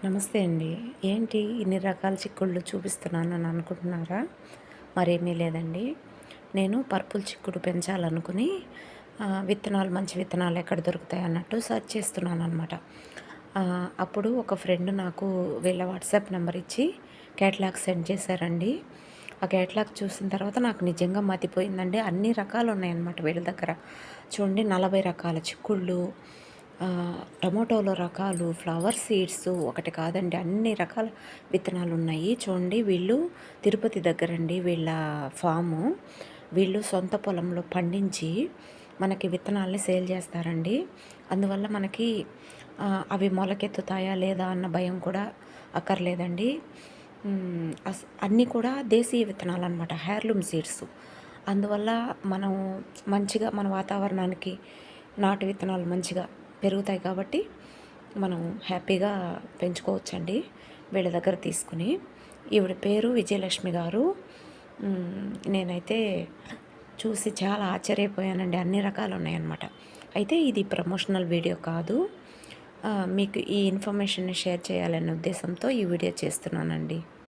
నమస్తే అండి. ఏంటి ఇన్ని రకాల చిక్కుళ్ళు చూపిస్తున్నానని అనుకుంటున్నారా? మరేమీ లేదండి. నేను పర్పుల్ చిక్కుడు పెంచాలనుకుని విత్తనాలు మంచి విత్తనాలు ఎక్కడ దొరుకుతాయి అన్నట్టు సెర్చ్ చేస్తున్నాననమాట. అప్పుడు ఒక ఫ్రెండ్ నాకు వీళ్ళ వాట్సాప్ నెంబర్ ఇచ్చి క్యాటలాగ్ సెండ్ చేశారండి. ఆ క్యాటలాగ్ చూసిన తర్వాత నాకు నిజంగా మతిపోయిందండి. అన్ని రకాలు ఉన్నాయన్నమాట వీళ్ళ దగ్గర. చూడండి 40 రకాల చిక్కుళ్ళు, టమోటోలో రకాలు, ఫ్లవర్ సీడ్స్ ఒకటి కాదండి అన్ని రకాల విత్తనాలు ఉన్నాయి. చూడండి వీళ్ళు తిరుపతి దగ్గరండి వీళ్ళ ఫాము. వీళ్ళు సొంత పొలంలో పండించి మనకి విత్తనాల్ని సేల్ చేస్తారండి. అందువల్ల మనకి అవి మొలకెత్తుతాయా లేదా అన్న భయం కూడా అక్కర్లేదండి. అన్నీ కూడా దేశీయ విత్తనాలన్నమాట, హ్యాండ్లూమ్ సీడ్స్. అందువల్ల మనం మంచిగా మన వాతావరణానికి నాటు విత్తనాలు మంచిగా పెరుగుతాయి కాబట్టి మనం హ్యాపీగా పెంచుకోవచ్చండి వీళ్ళ దగ్గర తీసుకుని. ఈవిడ పేరు విజయలక్ష్మి గారు. నేనైతే చూసి చాలా ఆశ్చర్యపోయానండి. అన్ని రకాలు ఉన్నాయన్నమాట. అయితే ఇది ప్రమోషనల్ వీడియో కాదు. మీకు ఈ ఇన్ఫర్మేషన్ని షేర్ చేయాలనే ఉద్దేశంతో ఈ వీడియో చేస్తున్నానండి.